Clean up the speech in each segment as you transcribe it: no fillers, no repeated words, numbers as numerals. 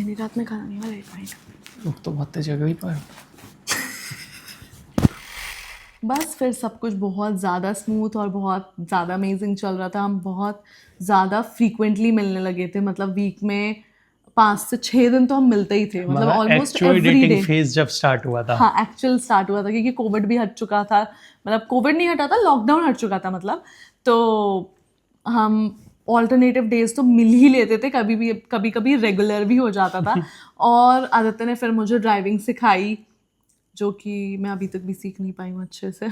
अभी रात में खाना नहीं लेट नाइट। रुक तो बहुत जगह ही पर बस फिर सब कुछ बहुत ज़्यादा स्मूथ और बहुत ज़्यादा अमेजिंग चल रहा था। हम बहुत ज़्यादा फ्रीक्वेंटली मिलने लगे थे, मतलब वीक में 5 से 6 दिन तो हम मिलते ही थे, मतलब almost actual every dating day. Phase जब स्टार्ट हुआ था। हाँ, एक्चुअल स्टार्ट हुआ था क्योंकि कोविड भी हट चुका था, मतलब कोविड नहीं हटा था, लॉकडाउन हट चुका था मतलब। तो हम ऑल्टरनेटिव डेज तो मिल ही लेते थे, कभी कभी रेगुलर भी हो जाता था। और आदित्य ने फिर मुझे ड्राइविंग सिखाई, जो कि मैं अभी तक भी सीख नहीं पाई हूँ अच्छे से।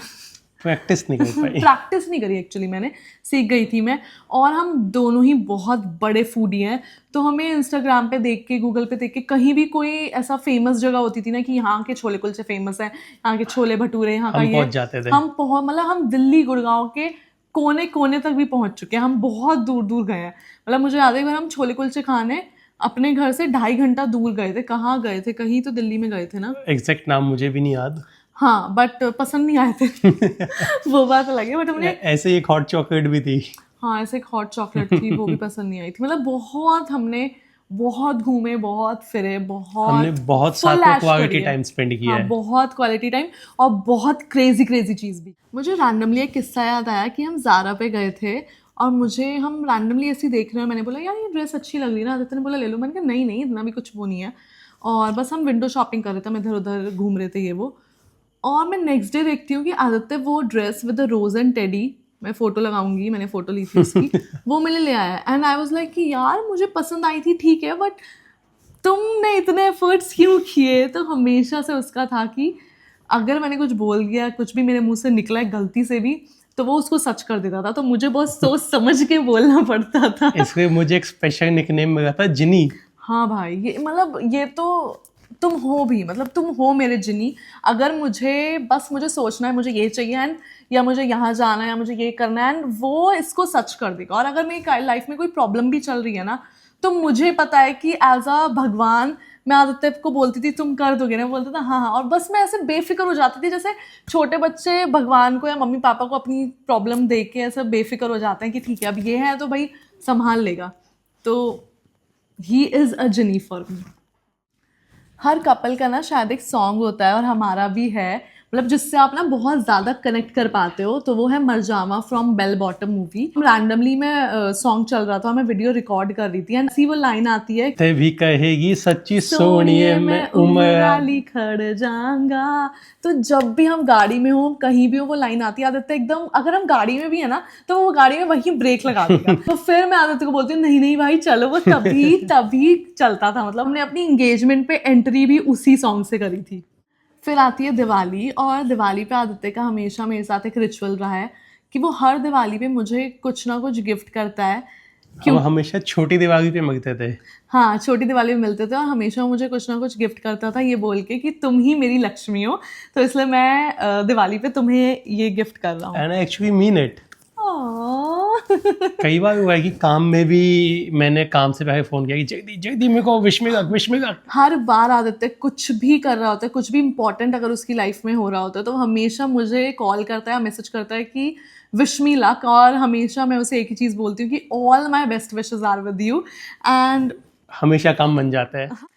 प्रैक्टिस नहीं कर पाई। प्रैक्टिस नहीं करी एक्चुअली मैंने, सीख गई थी मैं। और हम दोनों ही बहुत बड़े फूडी हैं, तो हमें इंस्टाग्राम पे देख के, गूगल पे देख के, कहीं भी कोई ऐसा फेमस जगह होती थी ना कि यहाँ के छोले कुलचे फेमस हैं, यहाँ के छोले भटूरे, यहाँ का हम ये, पहुंच जाते थे। मतलब हम दिल्ली गुड़गांव के कोने कोने तक भी पहुंच चुके हैं, हम बहुत दूर दूर गए हैं। मतलब मुझे याद है एक बार हम छोले कुलचे खाने अपने घर से 2.5 घंटा दूर गए थे। कहाँ गए थे? कहीं तो दिल्ली में गए थे ना। एग्जैक्ट नाम मुझे भी नहीं याद। हाँ, बट पसंद नहीं आए थे। वो बात अलग है, बट हमने ऐसे ही एक हॉट चॉकलेट भी थी। हाँ, ऐसे एक हॉट चॉकलेट थी, वो भी पसंद नहीं आई थी। मतलब बहुत हमने बहुत घूमे, बहुत फिरे, हमने बहुत बहुत फुल साथ में ऐश क्वालिटी करी है। टाइम स्पेंड किया हाँ, है। बहुत क्वालिटी टाइम और बहुत क्रेजी क्रेजी चीज़ भी। मुझे रैंडमली एक किस्सा याद आया कि हम ज़ारा पे गए थे और हम रैंडमली ऐसे ही देख रहे हैं। मैंने बोला यार ये ड्रेस अच्छी लग रही है ना, आदित्य ने बोला ले लो। मैंने कहा नहीं नहीं, इतना भी कुछ वो नहीं है। और बस हम विंडो शॉपिंग कर रहे थे, हम इधर उधर घूम रहे थे ये वो। और मैं नेक्स्ट डे देखती हूँ कि आदित्य वो dress with the rose and teddy, मैं फोटो लगाऊंगी, मैंने फोटो ली थी उसकी, वो मैंने ले आया। एंड आई वाज लाइक कि यार मुझे पसंद आई थी, ठीक है, बट तुमने इतने एफर्ट्स क्यों किए? तो हमेशा से उसका था कि अगर मैंने कुछ बोल दिया, कुछ भी मेरे मुंह से निकला है गलती से भी, तो वो उसको सच कर देता था। तो मुझे बहुत सोच समझ के बोलना पड़ता था। इसलिए मुझे एक स्पेशल निकनेम मिला था जिनी। हाँ भाई, ये मतलब ये तो तुम हो भी, मतलब तुम हो मेरे जिनी। अगर मुझे सोचना है मुझे ये चाहिए एंड या मुझे यहाँ जाना है या मुझे ये करना है, एंड वो इसको सच कर देगा। और अगर मेरी लाइफ में कोई प्रॉब्लम भी चल रही है ना, तो मुझे पता है कि एज अ भगवान मैं आदित्य को बोलती थी तुम कर दोगे ना, बोलता था हाँ हाँ, और बस मैं ऐसे बेफिक्र हो जाती थी, जैसे छोटे बच्चे भगवान को या मम्मी पापा को अपनी प्रॉब्लम देख के ऐसे बेफिक्र हो जाते हैं कि ठीक है अब ये है तो भाई संभाल लेगा। तो he is a genie for me. हर कपल का ना शायद एक सॉन्ग होता है, और हमारा भी है, मतलब जिससे आप ना बहुत ज़्यादा कनेक्ट कर पाते हो। तो वो है Marjaava from bell bottom movie. Randomly मैं सॉन्ग चल रहा था, मैं वीडियो रिकॉर्ड कर रही थी, एंड ऐसी वो लाइन आती है, ते भी कहेगी सच्ची सोनिए सोनिए मैं मैं उमराली खड़ जाऊंगा। तो जब भी हम गाड़ी में हो, कहीं भी हो, वो लाइन आती है, आदित्य एकदम, अगर हम गाड़ी में भी है ना तो वो गाड़ी में वहीं ब्रेक लगा देगा। तो फिर मैं आदित्य को बोलती हूँ नहीं नहीं भाई चलो, वो तभी तभी चलता था। मतलब हमने अपनी इंगेजमेंट पे एंट्री भी उसी सॉन्ग से करी थी। फिर आती है दिवाली, और दिवाली पे आदित्य का हमेशा मेरे साथ एक रिचुअल रहा है कि वो हर दिवाली पे मुझे कुछ ना कुछ गिफ्ट करता है। हम हमेशा छोटी दिवाली पे मगते थे। हाँ, छोटी दिवाली में मिलते थे और हमेशा वो मुझे कुछ ना कुछ गिफ्ट करता था, ये बोल के कि तुम ही मेरी लक्ष्मी हो, तो इसलिए मैं दिवाली पे तुम्हें ये गिफ्ट कर रहा हूँ। And I actually mean it. Aww. कई बार हुआ है कि काम में भी मैंने काम से पहले फोन किया कि जल्दी जल्दी मेरे को विश मी कर। हर बार आदित्य कुछ भी कर रहा होता है, कुछ भी इंपॉर्टेंट अगर उसकी लाइफ में हो रहा होता है, तो हमेशा मुझे कॉल करता है, मैसेज करता है कि विश मी लक। और हमेशा मैं उसे एक ही चीज़ बोलती हूँ कि all my best wishes are with you. And हमेशा काम बन जाता है।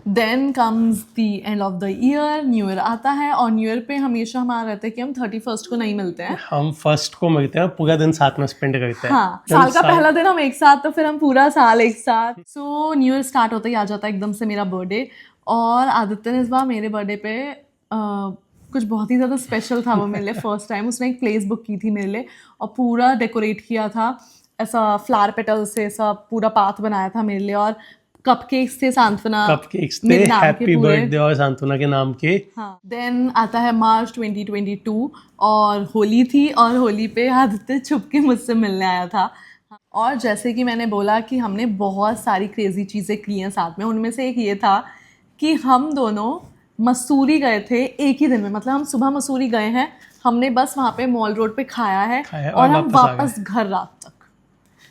Then comes the end of the year, new year आता है, और न्यू ईयर पे हमेशा हमारा रहता है कि हम 31st को नहीं मिलते हैं। हम फर्स्ट को मिलते हैं, पूरा दिन साथ में स्पेंड करते हैं। हाँ, साल का पहला दिन हम एक साथ, तो फिर हम पूरा साल एक साथ। सो न्यू ईयर स्टार्ट होता ही आ जाता है एकदम से मेरा बर्थडे। और आदित्य ने इस बार मेरे बर्थडे पे कुछ बहुत ही ज़्यादा स्पेशल था वो मेरे लिए। फर्स्ट टाइम उसने एक प्लेस बुक की थी मेरे लिए और पूरा डेकोरेट किया था, ऐसा फ्लावर पेटल से ऐसा पूरा पाथ बनाया था मेरे लिए। और कपकेक्स थे सांत्वना कपकेक्स थे मेरे नाम के हैप्पी पूरे। बर्थडे और सांत्वना के नाम के। हाँ, देन आता है मार्च 2022 और होली थी, और होली पे आदित्य छुप के मुझसे मिलने आया था। और जैसे कि मैंने बोला कि हमने बहुत सारी क्रेजी चीज़ें की हैं साथ में, उनमें से एक ये था कि हम दोनों मसूरी गए थे एक ही दिन में। मतलब हम सुबह मसूरी गए हैं, हमने बस वहाँ पे मॉल रोड पे खाया है और हम वापस घर रात तक।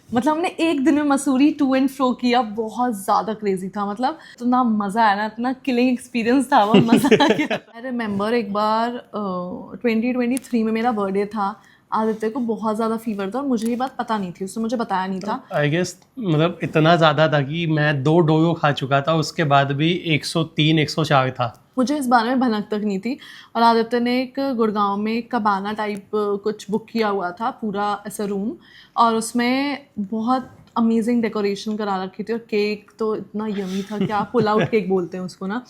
मतलब हमने एक दिन में मसूरी टू एंड फ्रो किया, बहुत ज़्यादा क्रेजी था। मतलब इतना मज़ा आया ना, इतना किलिंग एक्सपीरियंस था, वो मज़ा आ गया। आई रिमेंबर एक बार 2023 में मेरा बर्थडे था, आदित्य को बहुत ज़्यादा फीवर था और मुझे ये बात पता नहीं थी, उसने मुझे बताया नहीं था। आई गेस मतलब इतना ज़्यादा था कि मैं 2 डोयो खा चुका था, उसके बाद भी 103 104 था। मुझे इस बारे में भनक तक नहीं थी। और आदित्य ने एक गुड़गांव में एक कबाना टाइप कुछ बुक किया हुआ था, पूरा ऐसा रूम, और उसमें बहुत अमेजिंग डेकोरेशन करा रखी थी और केक तो इतना यमी था, क्या पुल आउट केक बोलते हैं उसको ना,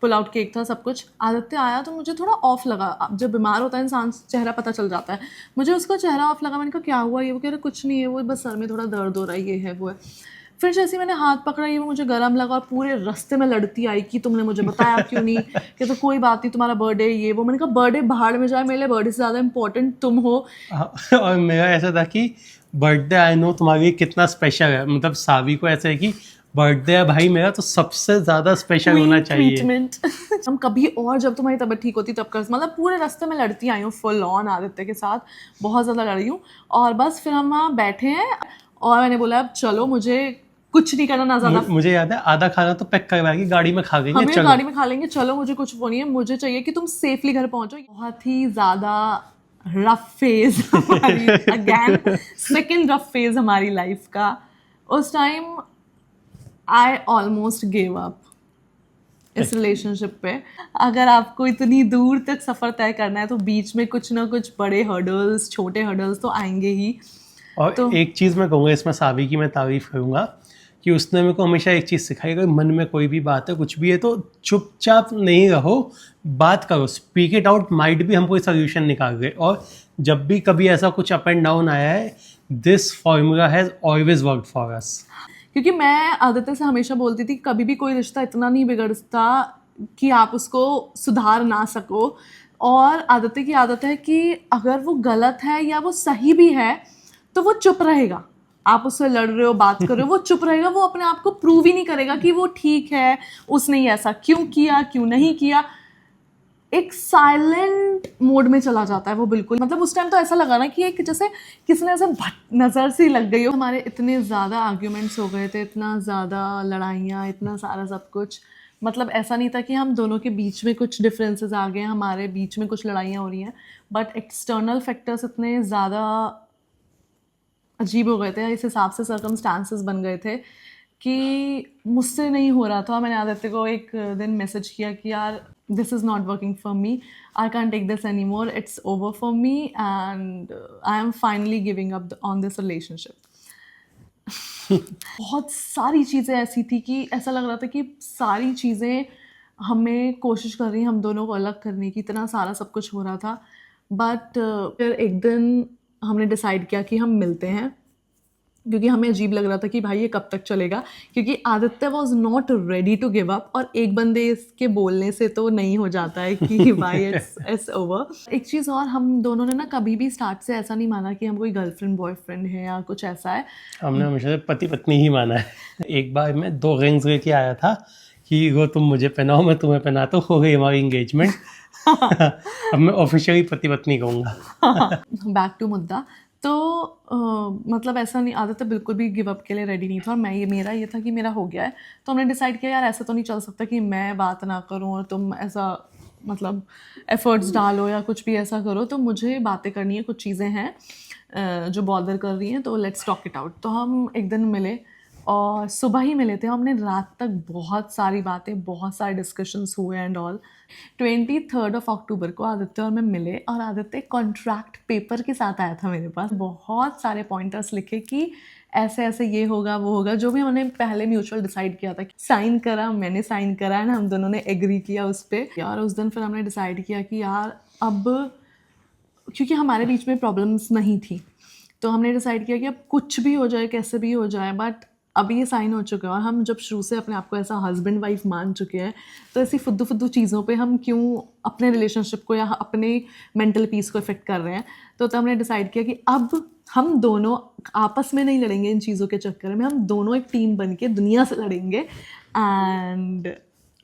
पुल आउट केक था सब कुछ। आदित्य आया तो मुझे थोड़ा ऑफ लगा, अब जब बीमार होता है इंसान चेहरा पता चल जाता है, मुझे उसका चेहरा ऑफ लगा। मैंने कहा क्या हुआ, ये वो कह रहा कुछ नहीं है, वो बस सर में थोड़ा दर्द हो रहा है, ये है वो है। फिर जैसे मैंने हाथ पकड़ा, ये वो मुझे गर्म लगा और पूरे रास्ते में लड़ती आई कि तुमने मुझे बताया क्यों नहीं, कि तो कोई बात नहीं तुम्हारा बर्थडे ये वो। मैंने कहा बर्थडे भाड़ में जाए, मेरे बर्थडे से ज़्यादा इंपॉर्टेंट तुम हो। और मेरा ऐसा था कि बर्थडे आई नो तुम्हारे लिए कितना स्पेशल है, मतलब सावी को ऐसा है कि बर्थडे है भाई मेरा तो सबसे ज़्यादा स्पेशल होना चाहिए। ट्रीटमेंट हम कभी और जब तुम्हारी तबीयत ठीक होती तब कर, मतलब पूरे रास्ते में लड़ती आई हूँ फुल ऑन आदित्य के साथ, बहुत ज़्यादा लड़ी हूँ। और बस फिर हम वहाँ बैठे हैं और मैंने बोला अब चलो, मुझे कुछ नहीं करना, ना ज़्यादा, मुझे याद है आधा खाना तो पैक करवाएगी गाड़ी में खा लेंगे, हमें चलो गाड़ी में खा लेंगे, चलो मुझे कुछ वो नहीं है, मुझे चाहिए कि तुम सेफली घर पहुंचो। बहुत ही ज़्यादा रफ फेज हमारी, अगेन सेकंड रफ फेज हमारी लाइफ का। उस time I almost give up इस रिलेशनशिप पे। अगर आपको इतनी दूर तक सफ़र तय करना है तो बीच में कुछ ना कुछ बड़े हर्डल्स, छोटे हर्डल्स तो आएंगे ही। और तो एक चीज़ मैं कहूँगा इसमें सावी की मैं तारीफ़ करूँगा कि उसने मेरे को हमेशा एक चीज़ सिखाई, अगर मन में कोई भी बात है कुछ भी है तो चुपचाप नहीं रहो, बात करो, स्पीक इट आउट, माइट भी हम कोई सोल्यूशन निकाल गए। और जब भी कभी ऐसा कुछ अप एंड डाउन आया है, this formula has always worked for us. क्योंकि मैं आदित्य से हमेशा बोलती थी कि कभी भी कोई रिश्ता इतना नहीं बिगड़ता कि आप उसको सुधार ना सको। और आदित्य की आदत है कि अगर वो गलत है या वो सही भी है तो वो चुप रहेगा। आप उससे लड़ रहे हो, बात कर रहे हो, वो चुप रहेगा, वो अपने आप को प्रूव ही नहीं करेगा कि वो ठीक है, उसने ये ऐसा क्यों किया, क्यों नहीं किया। एक साइलेंट मोड में चला जाता है वो बिल्कुल। मतलब उस टाइम तो ऐसा लगा ना कि एक जैसे किसी ने ऐसे नज़र सी लग गई हो। हमारे इतने ज़्यादा आर्ग्यूमेंट्स हो गए थे, इतना ज़्यादा लड़ाइयाँ, इतना सारा सब कुछ। मतलब ऐसा नहीं था कि हम दोनों के बीच में कुछ डिफरेंसेस आ गए, हमारे बीच में कुछ लड़ाइयाँ हो रही हैं, बट एक्सटर्नल फैक्टर्स इतने ज़्यादा अजीब हो गए थे, इस हिसाब से सर्कमस्टांसेस बन गए थे कि मुझसे नहीं हो रहा था। मैंने आदित्य को एक दिन मैसेज किया कि यार this is not working for me, I can take this any more, it's over for me and I am finally giving up on this relationship. बहुत सारी चीज़ें ऐसी थी कि ऐसा लग रहा था कि सारी चीज़ें हमें कोशिश कर रही हैं हम दोनों को अलग करने की, इतना सारा सब कुछ हो रहा था। बट फिर एक दिन हमने डिसाइड किया कि हम मिलते हैं, क्योंकि हमें अजीब लग रहा था कि भाई ये कब तक चलेगा, क्योंकि Aditya was not ready to give up. और एक बंदे इसके बोलने से तो नहीं हो जाता है कि भाई इट्स ओवर। एक चीज़ और, हम दोनों ने ना कभी भी स्टार्ट से ऐसा नहीं माना कि हम कोई गर्लफ्रेंड बॉयफ्रेंड है या कुछ ऐसा है। हमने हमेशा पति पत्नी ही माना है। एक बार मैं 2 रिंग्स लेके आया था कि वो तुम मुझे पहनाओ मैं तुम्हें पहनाता हूँ, हो गई हमारी इंगेजमेंट। अब मैं ऑफिशियली पति पत्नी कहूँगा। बैक टू मुद्दा। तो मतलब ऐसा नहीं, आदित्य बिल्कुल भी गिव अप के लिए रेडी नहीं था और मेरा ये था कि मेरा हो गया है। तो हमने डिसाइड किया यार ऐसा तो नहीं चल सकता कि मैं बात ना करूं और तुम ऐसा मतलब एफर्ट्स डालो या कुछ भी ऐसा करो। तो मुझे बातें करनी है, कुछ चीज़ें हैं जो बॉदर कर रही हैं, तो लेट्स टॉक इट आउट। तो हम एक दिन मिले और सुबह ही मिले थे, हमने रात तक बहुत सारी बातें, बहुत सारे डिस्कशंस हुए एंड ऑल। 23 अक्टूबर को आदित्य और मैं मिले और आदित्य कॉन्ट्रैक्ट पेपर के साथ आया था मेरे पास, बहुत सारे पॉइंटर्स लिखे कि ऐसे ऐसे ये होगा वो होगा, जो भी हमने पहले म्यूचुअल डिसाइड किया था। साइन करा, मैंने साइन करा एंड हम दोनों ने एग्री किया उस पर। और उस दिन फिर हमने डिसाइड किया कि यार अब, क्योंकि हमारे बीच में प्रॉब्लम्स नहीं थी, तो हमने डिसाइड किया कि अब कुछ भी हो जाए, कैसे भी हो जाए, बट अब ये साइन हो चुका है और हम जब शुरू से अपने आप को ऐसा हस्बैंड वाइफ मान चुके हैं, तो ऐसी फुद्दू फुद्दू चीज़ों पे हम क्यों अपने रिलेशनशिप को या अपने मेंटल पीस को इफेक्ट कर रहे हैं। तो हमने डिसाइड किया कि अब हम दोनों आपस में नहीं लड़ेंगे इन चीज़ों के चक्कर में, हम दोनों एक टीम बन के दुनिया से लड़ेंगे। एंड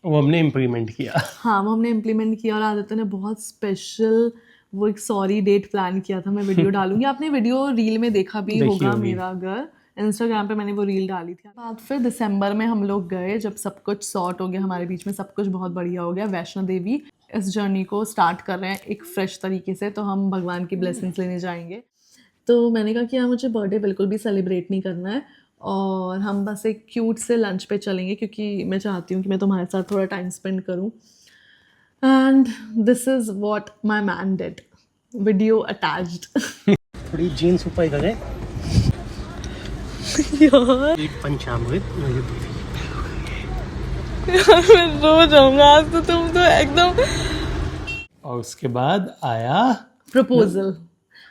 वो हमने इम्प्लीमेंट किया। हाँ, वो हमने इम्प्लीमेंट किया और आदित्य ने बहुत स्पेशल वो एक सॉरी डेट प्लान किया था। मैं वीडियो डालूंगी, आपने वीडियो रील में देखा भी होगा मेरा, अगर इंस्टाग्राम पे मैंने वो रील डाली थी। बाद फिर दिसंबर में हम लोग गए, जब सब कुछ सॉर्ट हो गया हमारे बीच में, सब कुछ बहुत बढ़िया हो गया, वैष्णो देवी। इस जर्नी को स्टार्ट कर रहे हैं एक फ्रेश तरीके से, तो हम भगवान की ब्लेसिंग्स लेने जाएंगे। तो मैंने कहा कि यार मुझे बर्थडे बिल्कुल भी सेलिब्रेट नहीं करना है, और हम बस एक क्यूट से लंच पे चलेंगे, क्योंकि मैं चाहती हूँ कि मैं तुम्हारे साथ थोड़ा टाइम स्पेंड करूँ। And this is what my man did, video attached. थोड़ी जीन्स ऊपर करें, यार एक पंचामृत मैं रो जाऊंगा आज, तो तुम तो एकदम। और उसके बाद आया प्रपोजल,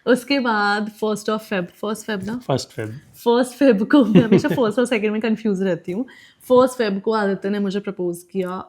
उसके बाद फर्स्ट फेब ना, फर्स्ट फर्स्ट फेब को, मैं हमेशा फर्स्ट और सेकंड में कंफ्यूज रहती हूँ। फर्स्ट फेब को आदित्य ने मुझे प्रपोज किया।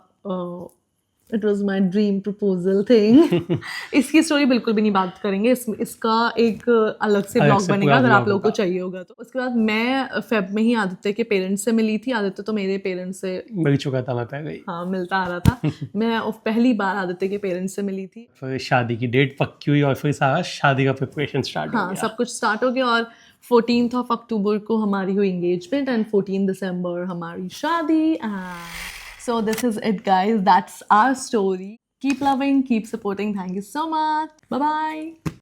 It was my dream proposal thing. इसकी स्टोरी बिल्कुल भी नहीं बात करेंगे, इसका एक अलग से ब्लॉग से बनेगा पूरा अगर आप vlog लोगों को होगा। चाहिए होगा तो। उसके बाद मैं फेब में ही आदित्य के पेरेंट्स से मिली थी। आदित्य तो मेरे पेरेंट्स से मिल चुका था मैं पहले ही। हाँ मिलता आ रहा था। मैं पहली बार आदित्य के पेरेंट्स से मिली थी। फिर शादी की डेट पक्की हुई और फिर सारा शादी का प्रिपरेशन स्टार्ट हो हाँ गया। सब कुछ स्टार्ट हो गया, और 14th of October को हमारी हुई एंगेजमेंट, एंड 14 दिसंबर हमारी शादी। So this is it guys, that's our story. Keep loving, keep supporting. Thank you so much. Bye bye.